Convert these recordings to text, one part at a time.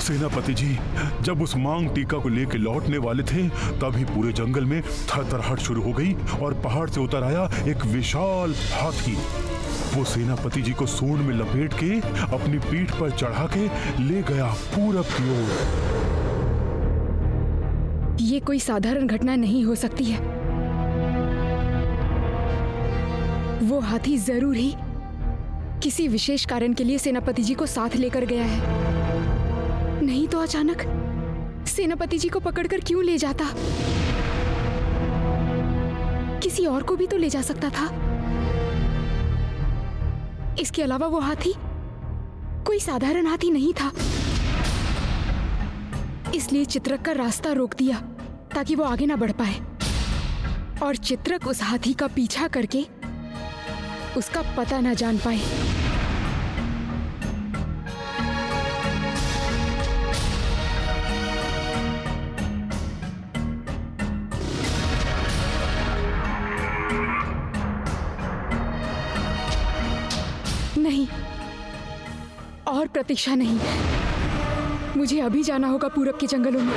सेनापति जी, जब उस मांग टीका को लेकर लौटने वाले थे तभी पूरे जंगल में थरथराहट शुरू हो गई और पहाड़ से उतर आया एक विशाल हाथी। वो सेनापति जी को सूंड में लपेट के अपनी पीठ पर चढ़ा के ले गया पूरब की ओर। ये कोई साधारण घटना नहीं हो सकती है। वो हाथी जरूर ही किसी विशेष कारण के लिए सेनापति जी को साथ लेकर गया है। नहीं तो अचानक सेनापति जी को पकड़कर क्यों ले जाता? किसी और को भी तो ले जा सकता था। इसके अलावा वो हाथी कोई साधारण हाथी नहीं था। इसलिए चित्रक का रास्ता रोक दिया ताकि वो आगे ना बढ़ पाए, और चित्रक उस हाथी का पीछा करके उसका पता ना जान पाए। नहीं, और प्रतीक्षा नहीं। मुझे अभी जाना होगा पूरब के जंगलों में।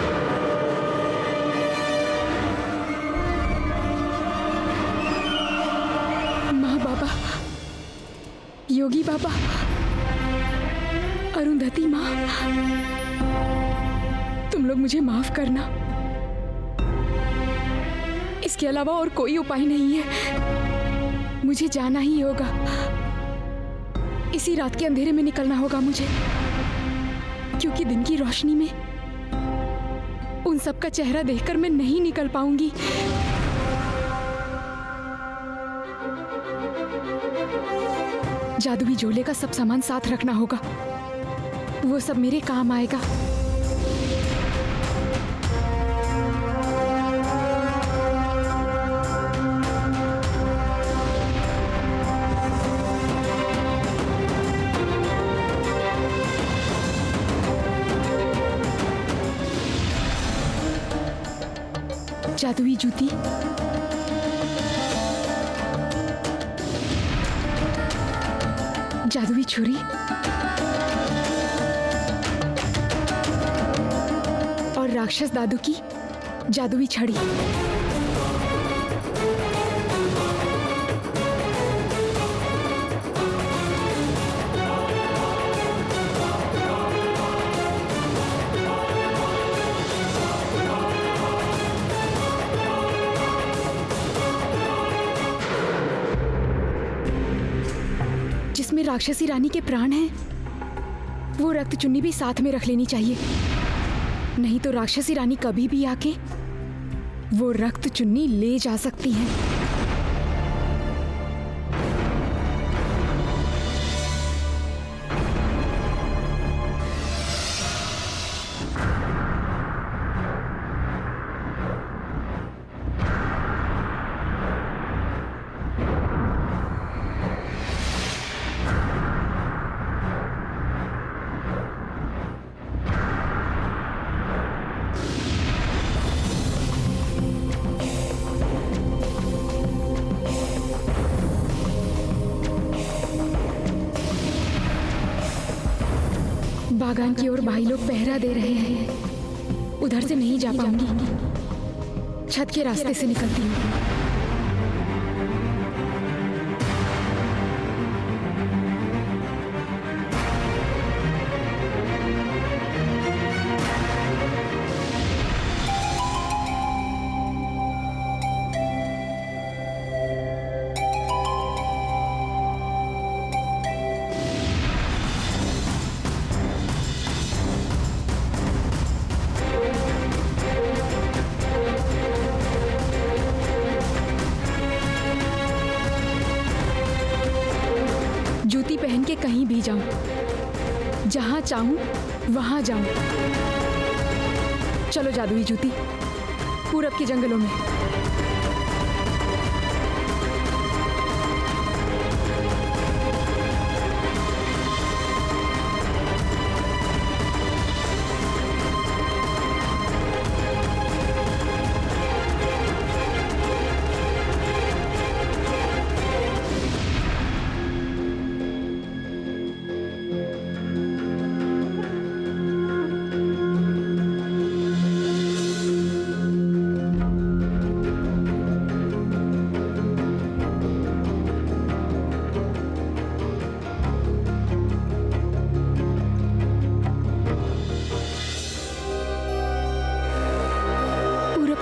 माँ, बाबा, योगी बाबा, अरुंधति माँ, तुम लोग मुझे माफ करना। इसके अलावा और कोई उपाय नहीं है। मुझे जाना ही होगा। इसी रात के अंधेरे में निकलना होगा मुझे, क्योंकि दिन की रोशनी में उन सब का चेहरा देखकर मैं नहीं निकल पाऊंगी। जादुई झोले का सब सामान साथ रखना होगा, वो सब मेरे काम आएगा। जादुई जूती, जादुई छुरी और राक्षस दादू की जादुई छड़ी। जिसमें राक्षसी रानी के प्राण हैं, वो रक्त चुन्नी भी साथ में रख लेनी चाहिए। नहीं तो राक्षसी रानी कभी भी आके वो रक्त चुन्नी ले जा सकती हैं। बागान की ओर भाई लोग पहरा दे रहे हैं। उधर से नहीं जा पाऊंगी। छत के रास्ते से निकलती हूँ। जूती पहन के कहीं भी जाऊं, जहां चाहूं वहां जाऊं। चलो जादुई जूती, पूरब के जंगलों में।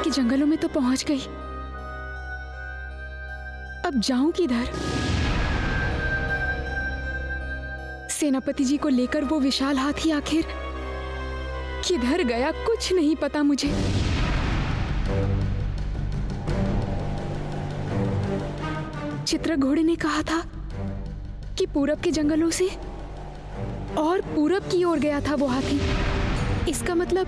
के जंगलों में तो पहुंच गई, अब जाऊं किधर? सेनापति जी को लेकर वो विशाल हाथी आखिर किधर गया, कुछ नहीं पता मुझे। चित्र घोड़े ने कहा था कि पूरब के जंगलों से और पूरब की ओर गया था वो हाथी। इसका मतलब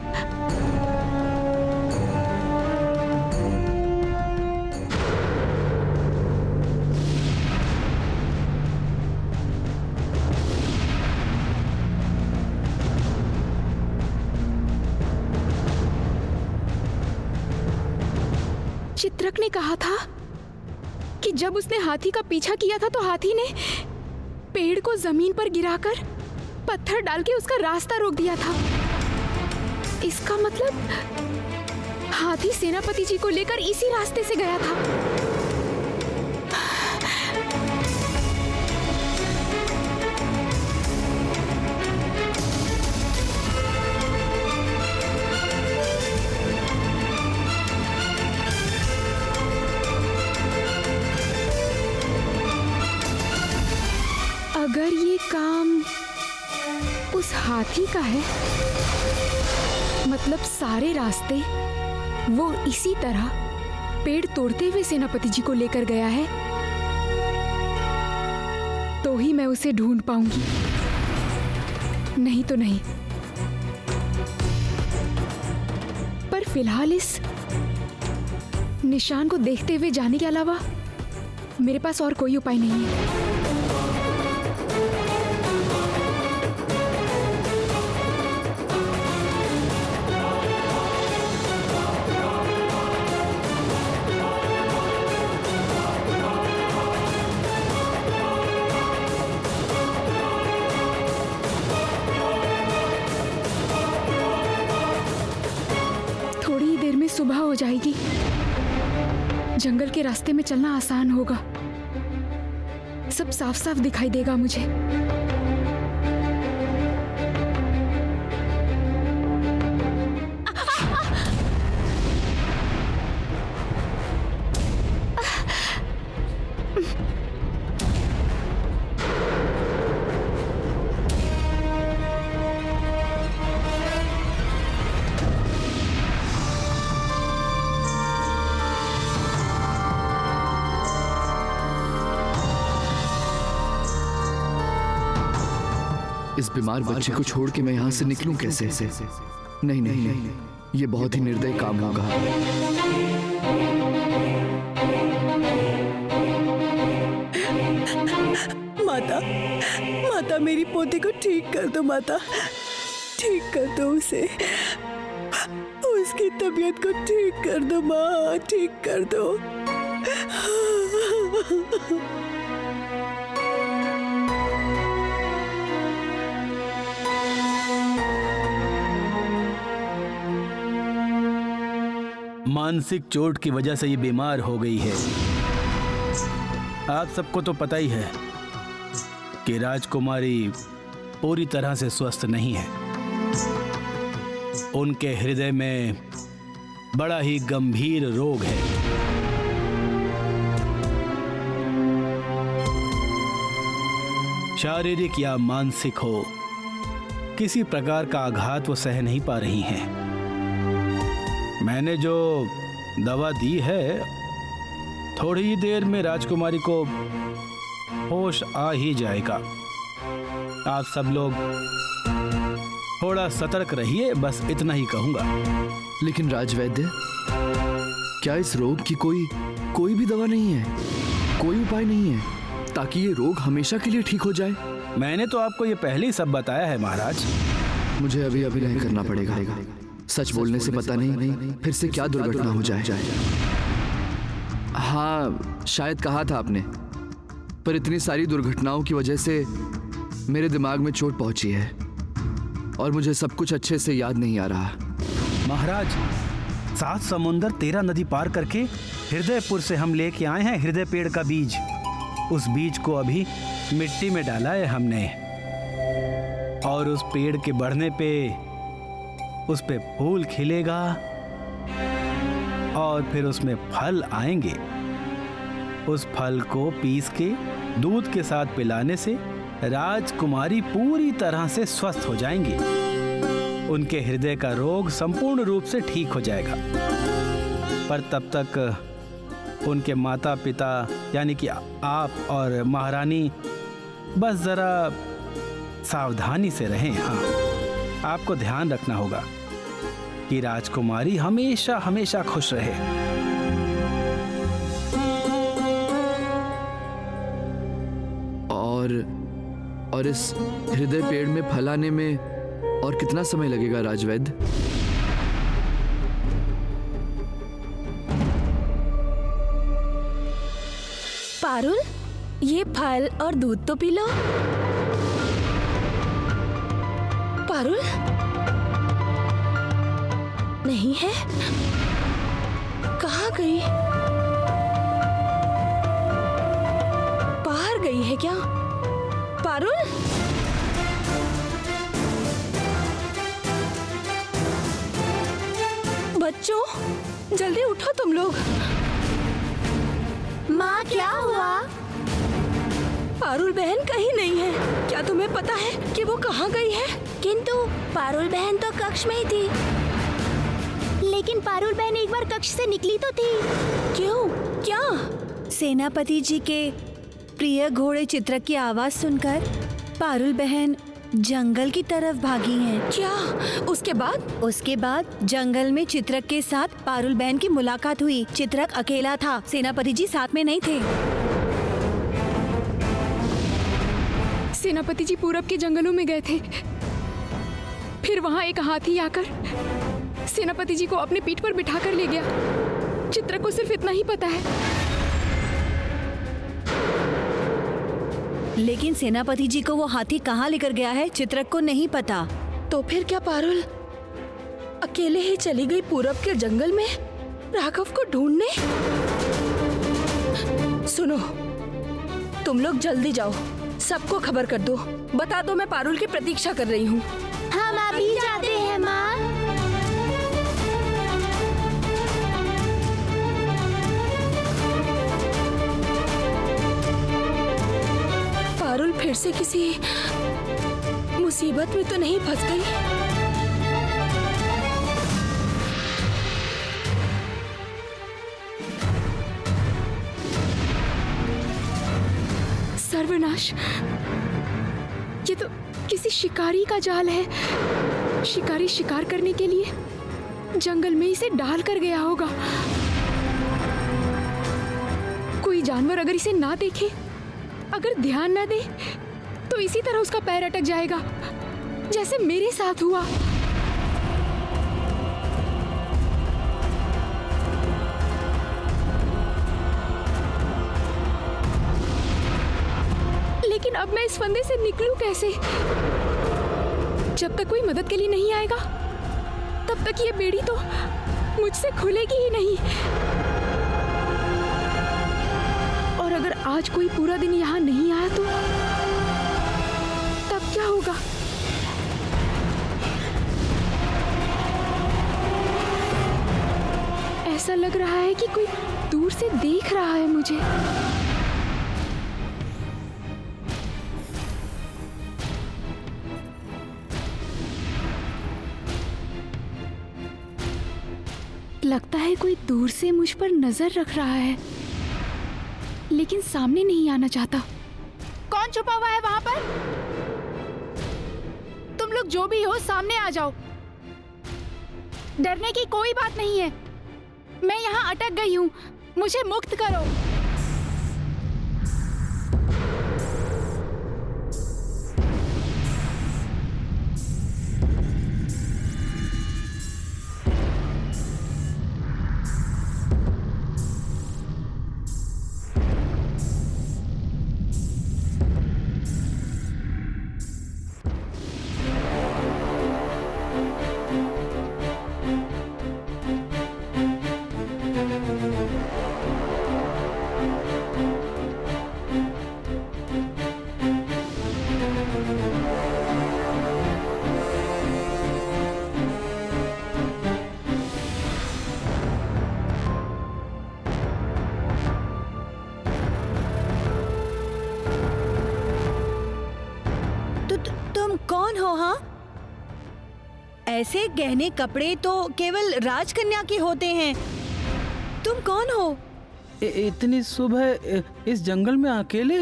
चित्रक ने कहा था कि जब उसने हाथी का पीछा किया था तो हाथी ने पेड़ को जमीन पर गिराकर पत्थर डाल के उसका रास्ता रोक दिया था। इसका मतलब हाथी सेनापति जी को लेकर इसी रास्ते से गया था। अगर ये काम उस हाथी का है, मतलब सारे रास्ते वो इसी तरह पेड़ तोड़ते हुए सेनापति जी को लेकर गया है, तो ही मैं उसे ढूंढ पाऊंगी, नहीं तो नहीं। पर फिलहाल इस निशान को देखते हुए जाने के अलावा मेरे पास और कोई उपाय नहीं है। सुबह हो जाएगी, जंगल के रास्ते में चलना आसान होगा, सब साफ साफ दिखाई देगा मुझे। इस बीमार बच्चे को छोड़ के मैं यहाँ से निकलूं कैसे? नहीं नहीं नहीं, ये बहुत ही निर्दयी काम होगा। माता, माता मेरी पोती को ठीक कर दो माता, ठीक कर दो उसे, उसकी तबीयत को ठीक कर दो माँ, ठीक कर दो। मानसिक चोट की वजह से ये बीमार हो गई है। आप सबको तो पता ही है कि राजकुमारी पूरी तरह से स्वस्थ नहीं है। उनके हृदय में बड़ा ही गंभीर रोग है। शारीरिक या मानसिक हो, किसी प्रकार का आघात वो सह नहीं पा रही हैं। मैंने जो दवा दी है, थोड़ी ही देर में राजकुमारी को होश आ ही जाएगा। आप सब लोग थोड़ा सतर्क रहिए, बस इतना ही कहूंगा। लेकिन राजवैद्य, क्या इस रोग की कोई भी दवा नहीं है, कोई उपाय नहीं है ताकि ये रोग हमेशा के लिए ठीक हो जाए? मैंने तो आपको ये पहले ही सब बताया है महाराज। मुझे अभी नहीं करना पड़ेगा। सच बोलने से पता नहीं फिर से क्या दुर्घटना हो जाए। हाँ, शायद कहा था आपने, पर इतनी सारी दुर्घटनाओं की वजह से मेरे दिमाग में चोट पहुंची है और मुझे सब कुछ अच्छे से याद नहीं आ रहा। महाराज, 7 समुंदर 13 नदी पार करके हृदयपुर से हम लेके आए हैं हृदय पेड़ का बीज। उस बीज को अभी मिट्टी में डाला है हमने, और उस पेड़ के बढ़ने पे उस पे फूल खिलेगा और फिर उसमें फल आएंगे। उस फल को पीस के दूध के साथ पिलाने से राजकुमारी पूरी तरह से स्वस्थ हो जाएंगी। उनके हृदय का रोग संपूर्ण रूप से ठीक हो जाएगा। पर तब तक उनके माता पिता यानी कि आप और महारानी बस जरा सावधानी से रहें। हाँ, आपको ध्यान रखना होगा कि राजकुमारी हमेशा हमेशा खुश रहे। और इस हृदय पेड़ में फल आने में और कितना समय लगेगा राजवैद्य? पारुल, ये फल और दूध तो पी लो। पारुल नहीं है, कहाँ गई? बाहर गई है क्या? पारुल, बच्चों जल्दी उठो तुम लोग। माँ क्या हुआ? पारुल बहन कहीं नहीं है। क्या तुम्हें पता है कि वो कहाँ गई है? किंतु पारुल बहन तो कक्ष में ही थी। लेकिन पारुल बहन एक बार कक्ष से निकली तो थी। क्यों? क्या? सेनापति जी के प्रिय घोड़े चित्रक की आवाज सुनकर पारुल बहन जंगल की तरफ भागी हैं। क्या? उसके बाद? उसके बाद जंगल में चित्रक के साथ पारुल बहन की मुलाकात हुई। चित्रक अकेला था, सेनापति जी साथ में नहीं थे। सेनापति जी पूरब के जंगलों में गए थे। फिर वहां एक हाथी आकर सेनापति जी को अपने पीठ पर बिठाकर ले गया। चित्रक को सिर्फ इतना ही पता है। लेकिन सेनापति जी को वो हाथी कहाँ लेकर गया है चित्रक को नहीं पता। तो फिर क्या पारुल अकेले ही चली गई पूरब के जंगल में राघव को ढूंढने? सुनो, तुम लोग जल्दी जाओ, सबको खबर कर दो, बता दो मैं पारुल की प्रतीक्षा कर रही हूँ। हम अभी जाते हैं माँ। पारुल फिर से किसी मुसीबत में तो नहीं फंस गई? सर्वनाश, ये तो किसी शिकारी का जाल है। शिकारी शिकार करने के लिए जंगल में इसे डाल कर गया होगा। कोई जानवर अगर इसे ना देखे, अगर ध्यान ना दे, तो इसी तरह उसका पैर अटक जाएगा, जैसे मेरे साथ हुआ। लेकिन अब मैं इस फंदे से निकलूं कैसे? जब तक कोई मदद के लिए नहीं आएगा, तब तक ये बेड़ी तो मुझसे खुलेगी ही नहीं। और अगर आज कोई पूरा दिन यहाँ नहीं आया तो तब क्या होगा? ऐसा लग रहा है कि कोई दूर से देख रहा है मुझे। लगता है कोई दूर से मुझ पर नजर रख रहा है, लेकिन सामने नहीं आना चाहता। कौन छुपा हुआ है वहां पर? तुम लोग जो भी हो, सामने आ जाओ। डरने की कोई बात नहीं है। मैं यहाँ अटक गई हूँ, मुझे मुक्त करो। तुम कौन हो? हाँ, ऐसे गहने कपड़े तो केवल राजकन्या के होते हैं। तुम कौन हो? इतनी सुबह इस जंगल में अकेले?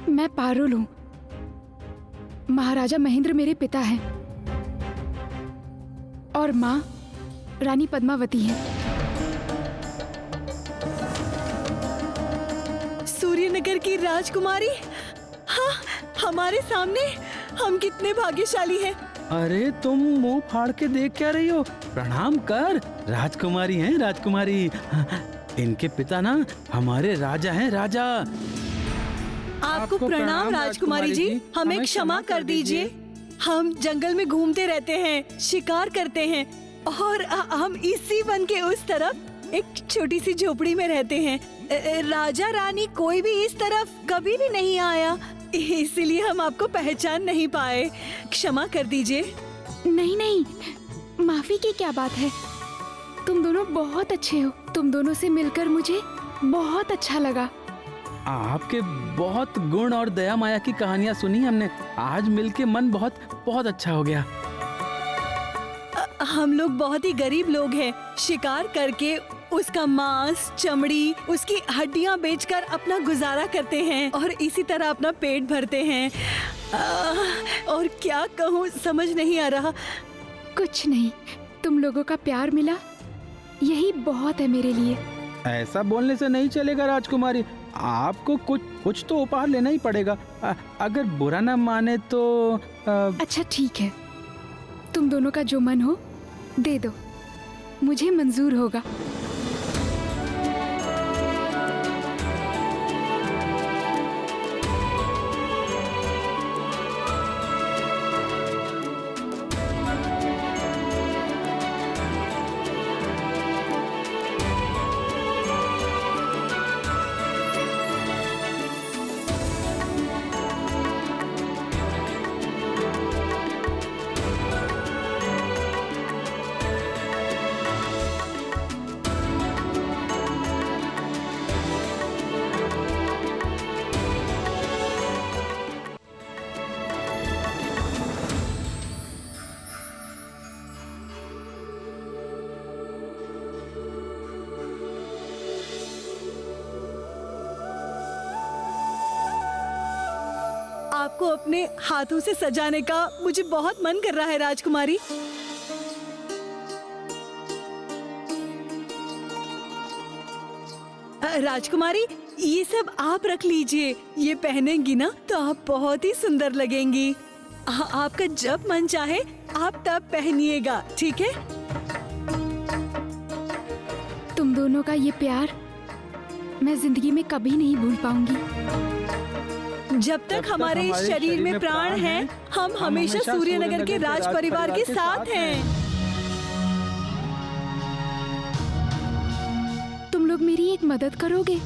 मैं पारुल हूँ। महाराजा महेंद्र मेरे पिता हैं और माँ रानी पद्मावती हैं। सूर्यनगर की राजकुमारी? हाँ, हमारे सामने। हम कितने भाग्यशाली हैं। अरे तुम मुंह फाड़ के देख क्या रही हो? प्रणाम कर। राजकुमारी हैं राजकुमारी। इनके पिता ना हमारे राजा हैं, राजा। आपको प्रणाम राजकुमारी जी। हमें क्षमा कर दीजिए। हम जंगल में घूमते रहते हैं, शिकार करते हैं और हम इसी वन के उस तरफ एक छोटी सी झोपड़ी में रहते हैं। राजा रानी कोई भी इस तरफ कभी भी नहीं आया, इसलिए हम आपको पहचान नहीं पाए। क्षमा कर दीजिए। नहीं नहीं, माफी की क्या बात है। तुम दोनों बहुत अच्छे हो। तुम दोनों से मिलकर मुझे बहुत अच्छा लगा। आपके बहुत गुण और दया माया की कहानियां सुनी हमने। आज मिलके मन बहुत बहुत अच्छा हो गया। हम लोग बहुत ही गरीब लोग हैं। शिकार करके उसका मांस, चमड़ी, उसकी हड्डियां बेचकर अपना गुजारा करते हैं और इसी तरह अपना पेट भरते हैं। और क्या कहूँ, समझ नहीं आ रहा। कुछ नहीं, तुम लोगों का प्यार मिला, यही बहुत है मेरे लिए। ऐसा बोलने से नहीं चलेगा राजकुमारी। आपको कुछ तो उपहार लेना ही पड़ेगा। अगर बुरा ना माने तो अच्छा ठीक है, तुम दोनों का जो मन हो दे दो, मुझे मंजूर होगा। आपको अपने हाथों से सजाने का मुझे बहुत मन कर रहा है राजकुमारी। राजकुमारी, ये सब आप रख लीजिए। ये पहनेंगी ना तो आप बहुत ही सुंदर लगेंगी। आपका जब मन चाहे आप तब पहनिएगा, ठीक है? तुम दोनों का ये प्यार मैं जिंदगी में कभी नहीं भूल पाऊंगी। जब तक हमारे शरीर में प्राण हैं, हम हमेशा सूर्यनगर के राज परिवार के साथ हैं। तुम लोग मेरी एक मदद करोगे?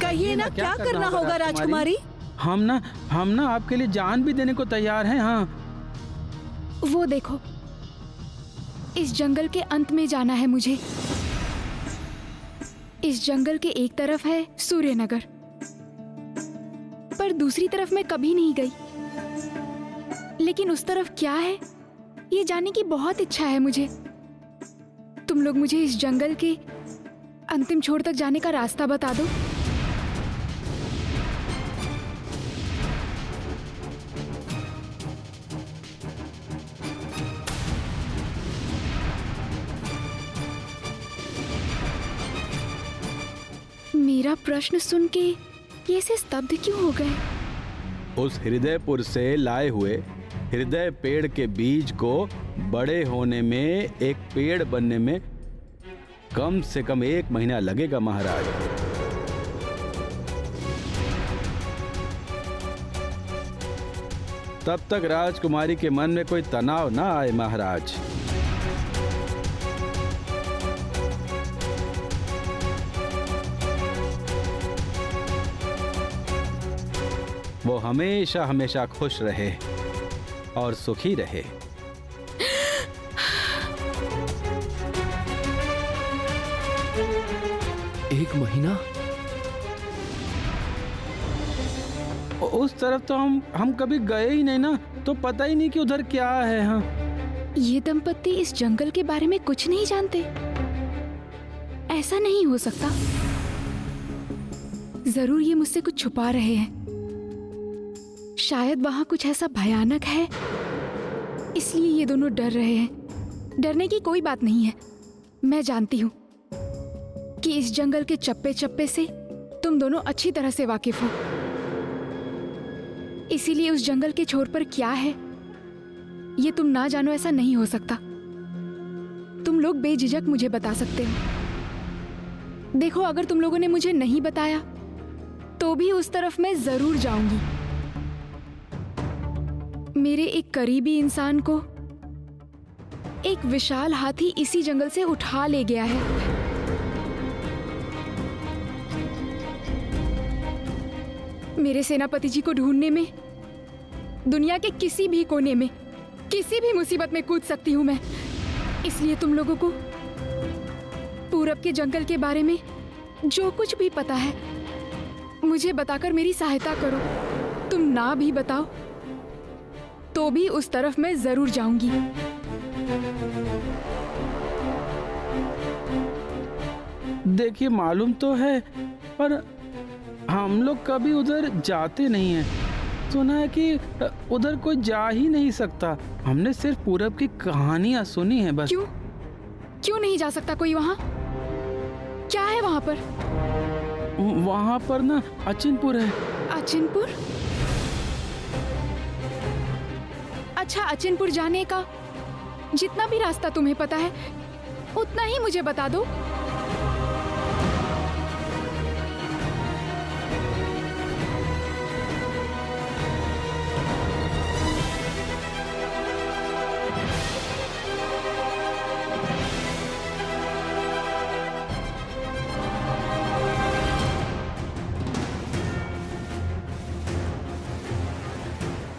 कहिए ना, क्या करना होगा राजकुमारी? हम ना आपके लिए जान भी देने को तैयार हैं। हाँ, वो देखो, इस जंगल के अंत में जाना है मुझे। इस जंगल के एक तरफ है सूर्यनगर, पर दूसरी तरफ मैं कभी नहीं गई। लेकिन उस तरफ क्या है, ये जानने की बहुत इच्छा है मुझे। तुम लोग मुझे इस जंगल के अंतिम छोर तक जाने का रास्ता बता दो। मेरा प्रश्न सुन के ये ऐसे स्तब्ध क्यों हो गए? उस हृदयपुर से लाए हुए हृदय पेड़ के बीज को बड़े होने में, एक पेड़ बनने में कम से कम 1 महीना लगेगा महाराज। तब तक राजकुमारी के मन में कोई तनाव ना आए महाराज। वो हमेशा हमेशा खुश रहे और सुखी रहे। एक महीना? उस तरफ तो हम कभी गए ही नहीं ना, तो पता ही नहीं कि उधर क्या है। हाँ, ये दंपत्ति इस जंगल के बारे में कुछ नहीं जानते। ऐसा नहीं हो सकता। जरूर ये मुझसे कुछ छुपा रहे हैं। शायद वहां कुछ ऐसा भयानक है, इसलिए ये दोनों डर रहे हैं। डरने की कोई बात नहीं है। मैं जानती हूँ कि इस जंगल के चप्पे चप्पे से तुम दोनों अच्छी तरह से वाकिफ हो। इसीलिए उस जंगल के छोर पर क्या है ये तुम ना जानो, ऐसा नहीं हो सकता। तुम लोग बेझिझक मुझे बता सकते हो। देखो, अगर तुम लोगों ने मुझे नहीं बताया तो भी उस तरफ मैं जरूर जाऊंगी। मेरे एक करीबी इंसान को एक विशाल हाथी इसी जंगल से उठा ले गया है। मेरे सेनापति जी को ढूंढने में दुनिया के किसी भी कोने में, किसी भी मुसीबत में कूद सकती हूं मैं। इसलिए तुम लोगों को पूरब के जंगल के बारे में जो कुछ भी पता है मुझे बताकर मेरी सहायता करो। तुम ना भी बताओ तो भी उस तरफ मैं जरूर जाऊंगी। देखिए मालूम तो है, पर हम लोग कभी उधर जाते नहीं हैं। सुना है कि उधर कोई जा ही नहीं सकता। हमने सिर्फ पूरब की कहानियां सुनी है बस। क्यों नहीं जा सकता कोई वहां? क्या है वहां पर? वहां पर ना अचिनपुर है। अचिनपुर? अच्छा, अचिनपुर जाने का जितना भी रास्ता तुम्हें पता है उतना ही मुझे बता दो।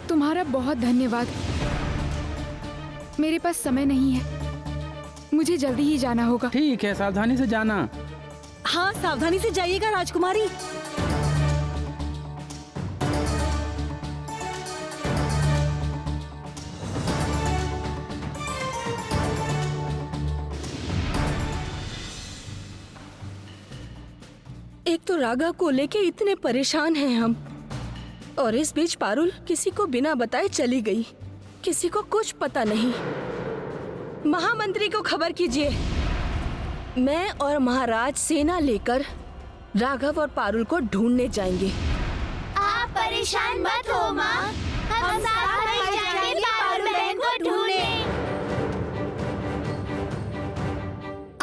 तुम्हारा बहुत धन्यवाद। मेरे पास समय नहीं है, मुझे जल्दी ही जाना होगा। ठीक है, सावधानी से जाना। हाँ, सावधानी से जाइएगा राजकुमारी। एक तो राघव को लेके इतने परेशान हैं हम, और इस बीच पारुल किसी को बिना बताए चली गई। किसी को कुछ पता नहीं। महामंत्री को खबर कीजिए। मैं और महाराज सेना लेकर राघव और पारुल को ढूंढने जाएंगे। आप परेशान मत हो माँ, हम साथ में जाएंगे पारुल बहन को ढूंढने।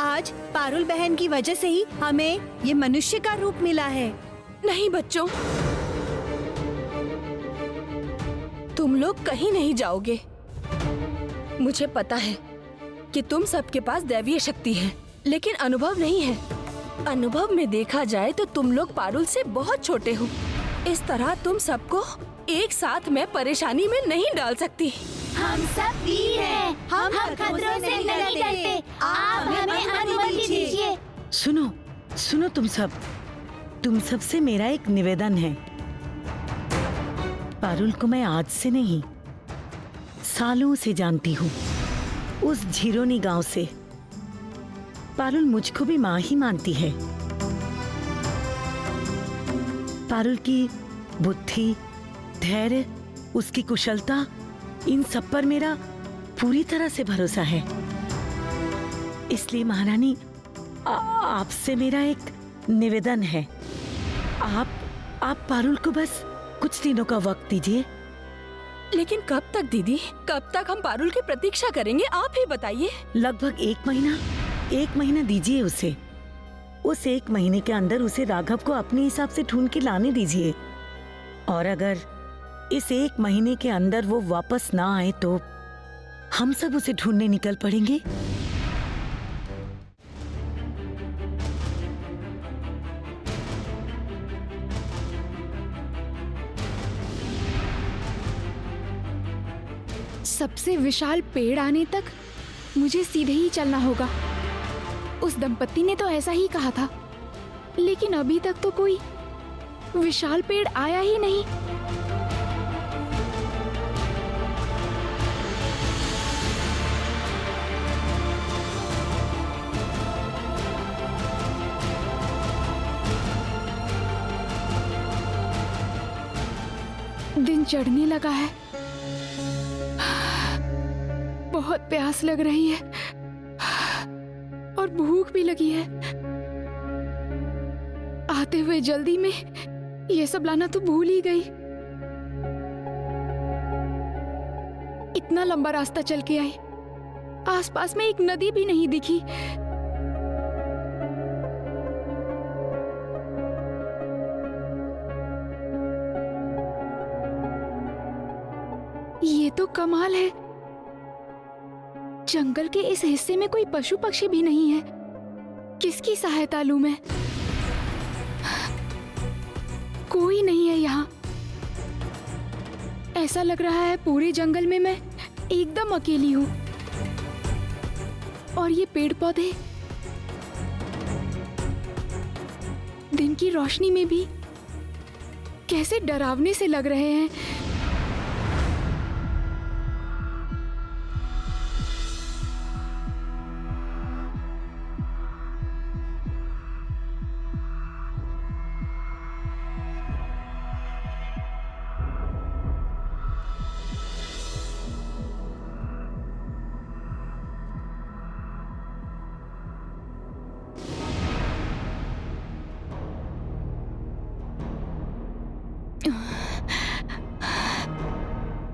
आज पारुल बहन की वजह से ही हमें ये मनुष्य का रूप मिला है। नहीं बच्चों, तुम लोग कहीं नहीं जाओगे। मुझे पता है कि तुम सबके पास दैवीय शक्ति है, लेकिन अनुभव नहीं है। अनुभव में देखा जाए तो तुम लोग पारुल से बहुत छोटे हो। इस तरह तुम सबको एक साथ मैं परेशानी में नहीं डाल सकती। हम सब वीर हैं, हम खतरों से नहीं डरते। आप हमें अनुमति दीजिए। सुनो सुनो, तुम सब से मेरा एक निवेदन है। पारुल को मैं आज से नहीं, सालों से जानती हूँ। उस झिरोनी गांव से पारुल मुझको भी माँ ही मानती है। पारुल की बुद्धि, धैर्य, उसकी कुशलता, इन सब पर मेरा पूरी तरह से भरोसा है। इसलिए महारानी, आपसे मेरा एक निवेदन है। आप पारुल को बस कुछ दिनों का वक्त दीजिए। लेकिन कब तक दीदी? कब तक हम पारुल की प्रतीक्षा करेंगे? आप ही बताइए। लगभग एक महीना दीजिए उसे। उस एक महीने के अंदर उसे राघव को अपने हिसाब से ढूंढ के लाने दीजिए। और अगर इस एक महीने के अंदर वो वापस ना आए तो हम सब उसे ढूंढने निकल पड़ेंगे। सबसे विशाल पेड़ आने तक मुझे सीधे ही चलना होगा। उस दंपत्ति ने तो ऐसा ही कहा था, लेकिन अभी तक तो कोई विशाल पेड़ आया ही नहीं। दिन चढ़ने लगा है, बहुत प्यास लग रही है और भूख भी लगी है। आते हुए जल्दी में ये सब लाना तो भूल ही गई। इतना लंबा रास्ता चल के आई, आसपास में एक नदी भी नहीं दिखी। ये तो कमाल है, जंगल के इस हिस्से में कोई पशु पक्षी भी नहीं है। किसकी सहायता लूं मैं? कोई नहीं है यहाँ। ऐसा लग रहा है पूरे जंगल में मैं एकदम अकेली हूँ। और ये पेड़ पौधे दिन की रोशनी में भी कैसे डरावने से लग रहे हैं।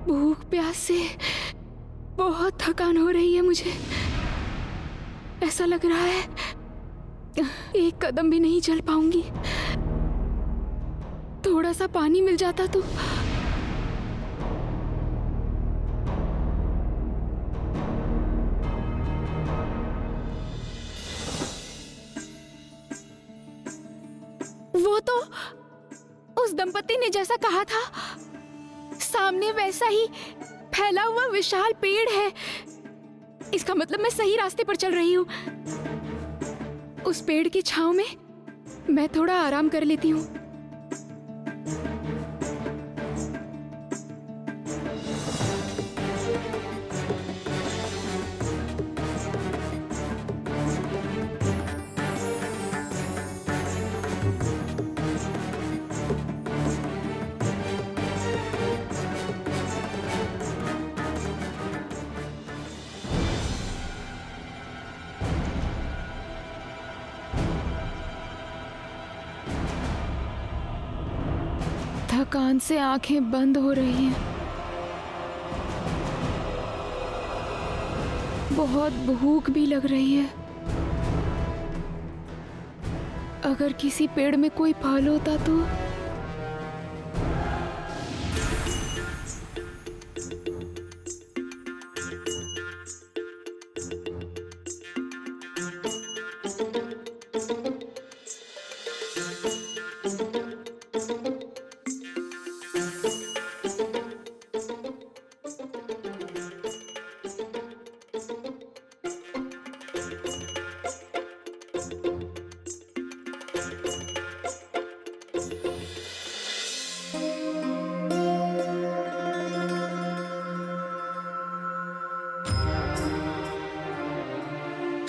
भूख प्यास से बहुत थकान हो रही है मुझे। ऐसा लग रहा है एक कदम भी नहीं चल पाऊंगी। थोड़ा सा पानी मिल जाता तो। वो तो उस दंपति ने जैसा कहा था, सामने वैसा ही फैला हुआ विशाल पेड़ है। इसका मतलब मैं सही रास्ते पर चल रही हूँ। उस पेड़ की छांव में मैं थोड़ा आराम कर लेती हूँ। थकान से आंखें बंद हो रही हैं। बहुत भूख भी लग रही है। अगर किसी पेड़ में कोई फल होता तो।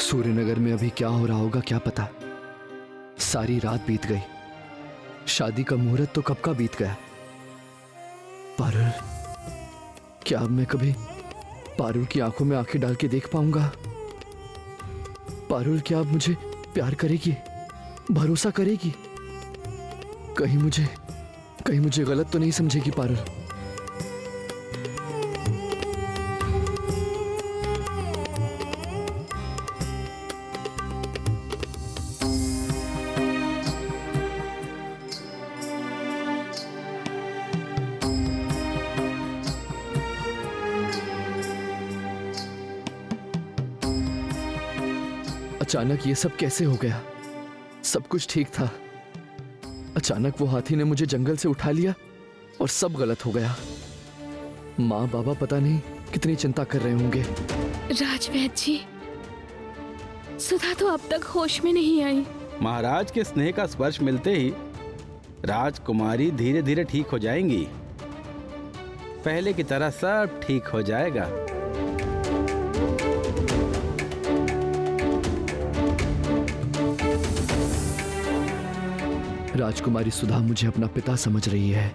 सूर्यनगर में अभी क्या हो रहा होगा क्या पता। सारी रात बीत गई, शादी का मुहूर्त तो कब का बीत गया। पारुल, क्या अब मैं कभी पारुल की आंखों में आंखें डाल के देख पाऊंगा? पारुल क्या अब मुझे प्यार करेगी, भरोसा करेगी? कहीं मुझे गलत तो नहीं समझेगी पारुल? अचानक ये सब कैसे हो गया? सब कुछ ठीक था, अचानक वो हाथी ने मुझे जंगल से उठा लिया और सब गलत हो गया। माँ बाबा पता नहीं कितनी चिंता कर रहे होंगे। राजवैद्य जी, सुधा तो अब तक होश में नहीं आई। महाराज के स्नेह का स्पर्श मिलते ही राजकुमारी धीरे धीरे ठीक हो जाएंगी। पहले की तरह सब ठीक हो जाएगा। राजकुमारी सुधा मुझे अपना पिता समझ रही है।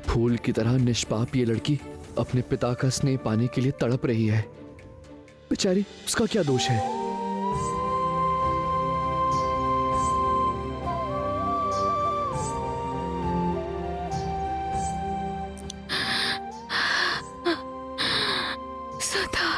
फूल की तरह निष्पाप ये लड़की अपने पिता का स्नेह पाने के लिए तड़प रही है। बेचारी, उसका क्या दोष है? सुधा,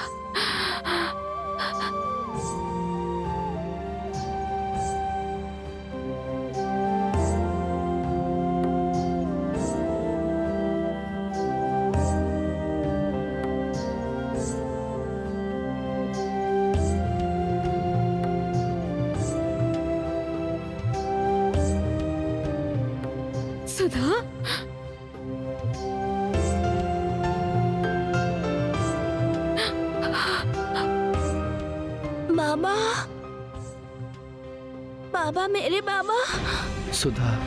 सुधा, बाबा, बाबा, मेरे बाबा। सुधा,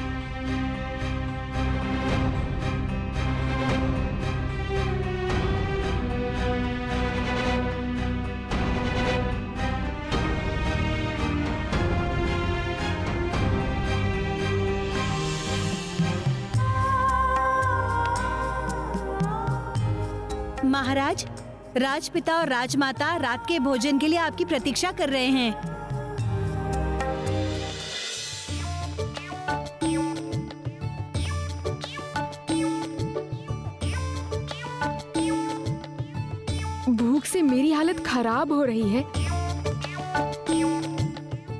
महाराज, राजपिता और राजमाता रात के भोजन के लिए आपकी प्रतीक्षा कर रहे हैं। भूख से मेरी हालत खराब हो रही है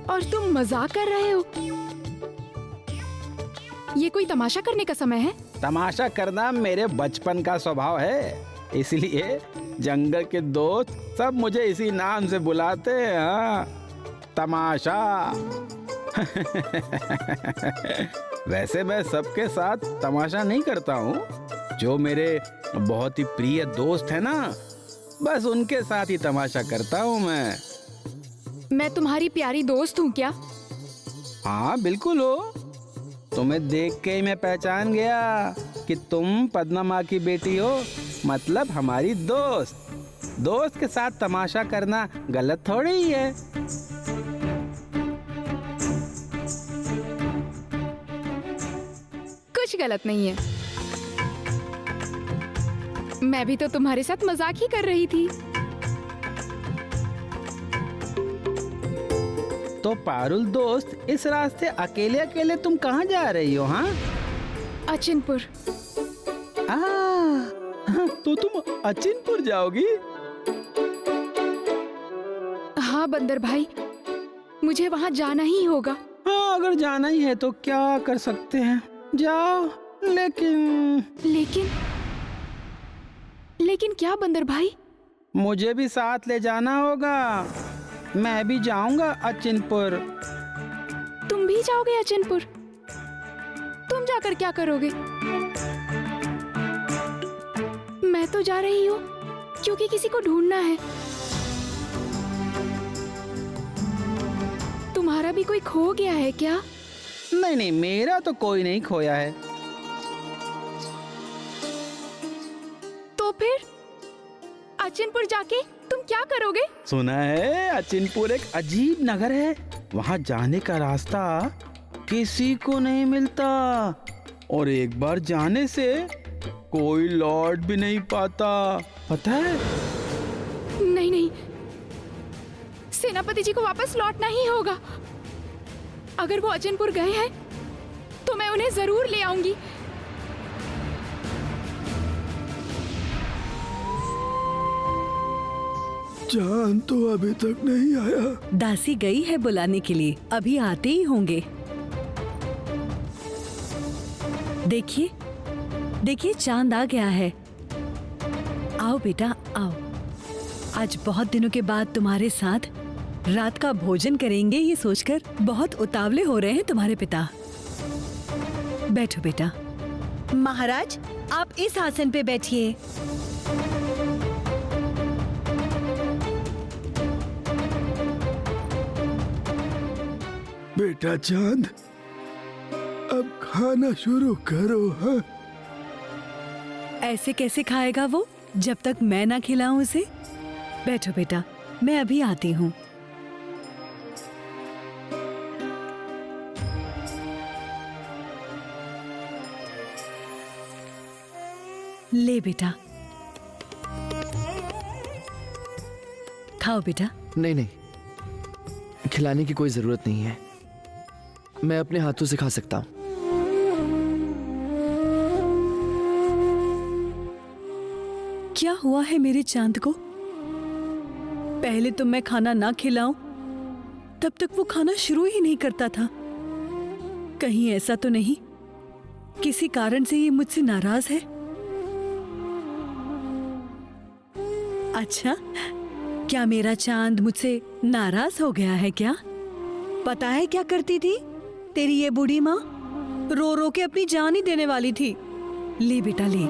और तुम मजाक कर रहे हो। ये कोई तमाशा करने का समय है? तमाशा करना मेरे बचपन का स्वभाव है, इसलिए जंगल के दोस्त सब मुझे इसी नाम से बुलाते हैं। हाँ, तमाशा। वैसे मैं सबके साथ तमाशा नहीं करता हूँ। जो मेरे बहुत ही प्रिय दोस्त है ना, बस उनके साथ ही तमाशा करता हूँ मैं तुम्हारी प्यारी दोस्त हूँ क्या? हाँ बिल्कुल हो। तुम्हें देख के ही मैं पहचान गया कि तुम पद्मा माँ की बेटी हो, मतलब हमारी दोस्त। दोस्त के साथ तमाशा करना गलत थोड़ी ही है। कुछ गलत नहीं है। मैं भी तो तुम्हारे साथ मजाक ही कर रही थी। तो पारुल दोस्त, इस रास्ते अकेले अकेले तुम कहाँ जा रही हो? हाँ, अचिनपुर। तो तुम अचिनपुर जाओगी? हाँ बंदर भाई, मुझे वहाँ जाना ही होगा। हाँ, अगर जाना ही है तो क्या कर सकते हैं, जाओ। लेकिन क्या बंदर भाई? मुझे भी साथ ले जाना होगा। मैं भी जाऊंगा अचिनपुर। तुम भी जाओगे अचिनपुर? तुम जाकर क्या करोगे? मैं तो जा रही हूँ क्योंकि किसी को ढूंढना है। तुम्हारा भी कोई खो गया है क्या? नहीं नहीं, मेरा तो कोई नहीं खोया है। तो फिर अचिनपुर जाके तुम क्या करोगे? सुना है अचिनपुर एक अजीब नगर है। वहाँ जाने का रास्ता किसी को नहीं मिलता और एक बार जाने से कोई लौट भी नहीं पाता, पता है? नहीं, सेनापति जी को वापस लौटना ही होगा। अगर वो अचिनपुर गए हैं तो मैं उन्हें जरूर ले आऊंगी। चांद तो अभी तक नहीं आया। दासी गई है बुलाने के लिए, अभी आते ही होंगे। देखिए देखिए, चांद आ गया है। आओ बेटा आओ। आज बहुत दिनों के बाद तुम्हारे साथ रात का भोजन करेंगे, ये सोचकर बहुत उतावले हो रहे हैं तुम्हारे पिता। बैठो बेटा। महाराज, आप इस आसन पे बैठिए। बेटा चांद, अब खाना शुरू करो। हाँ? ऐसे कैसे खाएगा वो जब तक मैं ना खिलाऊं उसे? बैठो बेटा, मैं अभी आती हूँ। ले बेटा, खाओ बेटा। नहीं नहीं, खिलाने की कोई जरूरत नहीं है, मैं अपने हाथों से खा सकता हूँ। क्या हुआ है मेरे चांद को? पहले तो मैं खाना ना खिलाऊं तब तक वो खाना शुरू ही नहीं करता था। कहीं ऐसा तो नहीं किसी कारण से ये मुझसे नाराज है? अच्छा, क्या मेरा चांद मुझसे नाराज हो गया है क्या? पता है क्या करती थी तेरी ये बूढ़ी माँ? रो रो के अपनी जान ही देने वाली थी। ले बेटा ले।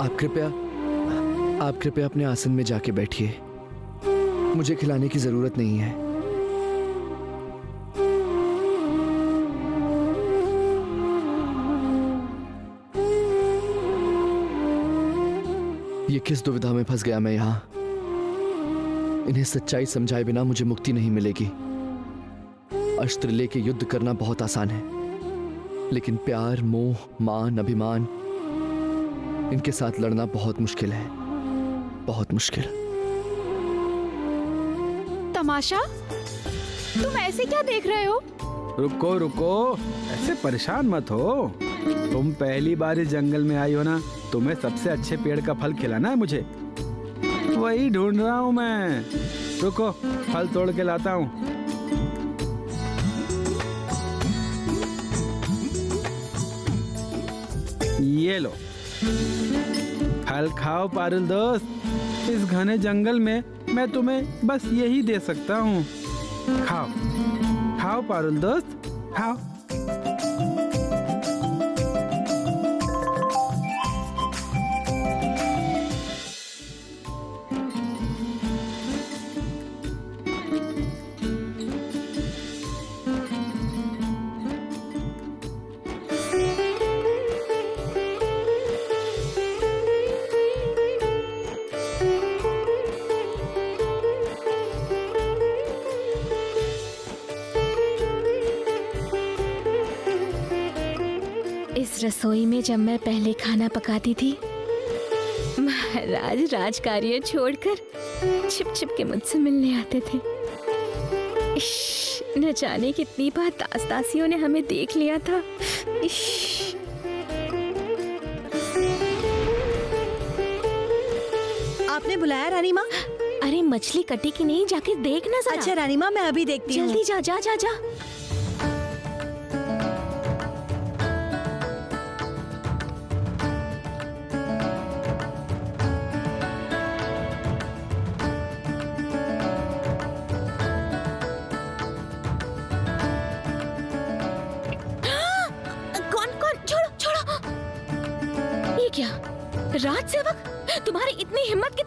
आप कृपया अपने आसन में जाके बैठिए, मुझे खिलाने की जरूरत नहीं है। ये किस दुविधा में फंस गया मैं यहाँ। इन्हें सच्चाई समझाए बिना मुझे मुक्ति नहीं मिलेगी। अस्त्र लेके युद्ध करना बहुत आसान है, लेकिन प्यार, मोह, मान, अभिमान, इनके साथ लड़ना बहुत मुश्किल है, बहुत मुश्किल। तमाशा? तुम ऐसे क्या देख रहे हो? रुको रुको, ऐसे परेशान मत हो। तुम पहली बार इस जंगल में आई हो ना, तुम्हें सबसे अच्छे पेड़ का फल खिलाना है मुझे, वही ढूंढ रहा हूँ मैं। रुको, फल तोड़ के लाता हूँ। ये लो, फल खाओ पारुल दोस्त। इस घने जंगल में मैं तुम्हें बस यही दे सकता हूँ। खाओ खाओ पारुल दोस्त, खाओ। इस रसोई में जब मैं पहले खाना पकाती थी, महाराज राजकार्य छोड़कर छिप छिप के मुझसे मिलने आते थे। इश्श, न जाने कितनी बार दास-दासियों ने हमें देख लिया था। इश्श। आपने बुलाया रानी माँ? अरे मछली कटी की नहीं, जाके देखना जरा। अच्छा रानी माँ, मैं अभी देखती हूँ। जल्दी जा जा जा जा। क्या राज सेवक, तुम्हारी इतनी हिम्मत कि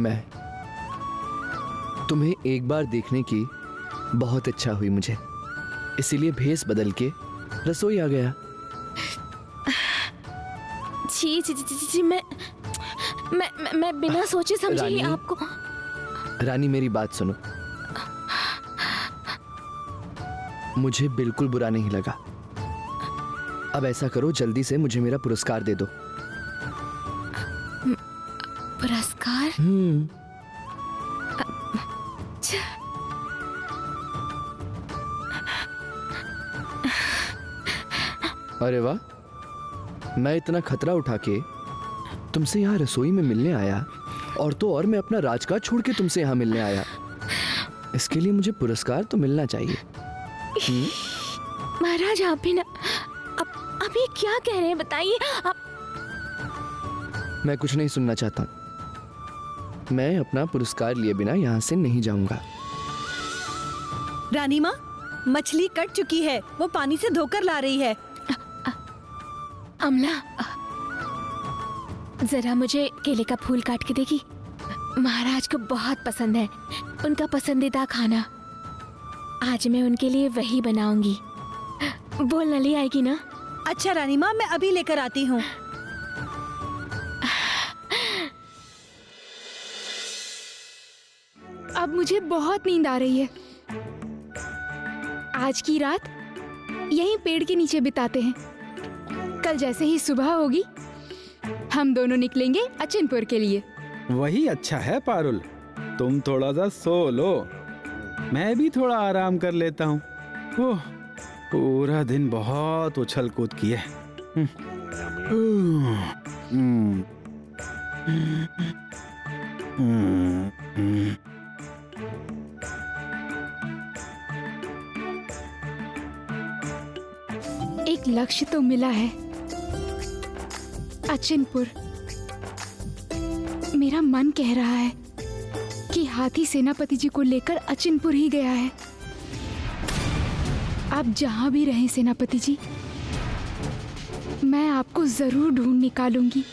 मैं तुम्हें एक बार देखने की बहुत इच्छा हुई मुझे, इसीलिए भेस बदल के रसोई आ गया। जी जी जी जी, मैं बिना सोचे समझे ही आपको। रानी मेरी बात सुनो, मुझे बिल्कुल बुरा नहीं लगा। अब ऐसा करो, जल्दी से मुझे मेरा पुरस्कार दे दो। पुरस्कार? अरे वाह, मैं इतना खतरा उठा के तुमसे यहाँ रसोई में मिलने आया, और तो और मैं अपना राजकाज छोड़ के तुमसे यहाँ मिलने आया। इसके लिए मुझे पुरस्कार तो मिलना चाहिए। महाराज आप भी ना, अब ये क्या कह रहे हैं बताइए आप। मैं कुछ नहीं सुनना चाहता। मैं अपना पुरस्कार लिए बिना यहाँ से नहीं जाऊंगा। रानी माँ, मछली कट चुकी है, वो पानी से धोकर ला रही है। अमला, जरा मुझे केले का फूल काट के देगी। महाराज को बहुत पसंद है, उनका पसंदीदा खाना। आज मैं उनके लिए वही बनाऊंगी। बोल नली आएगी ना? अच्छा रानी माँ, मैं अभी लेकर आती हूँ। अब मुझे बहुत नींद आ रही है। आज की रात यहीं पेड़ के नीचे बिताते हैं। कल जैसे ही सुबह होगी हम दोनों निकलेंगे अचिनपुर के लिए। वही अच्छा है पारुल, तुम थोड़ा सा सो लो, मैं भी थोड़ा आराम कर लेता हूँ। ओह, पूरा दिन बहुत उछल कूद की है। एक लक्ष्य तो मिला है, अचिनपुर। मेरा मन कह रहा है कि हाथी सेनापति जी को लेकर अचिनपुर ही गया है। आप जहां भी रहें सेनापति जी, मैं आपको जरूर ढूंढ निकालूंगी।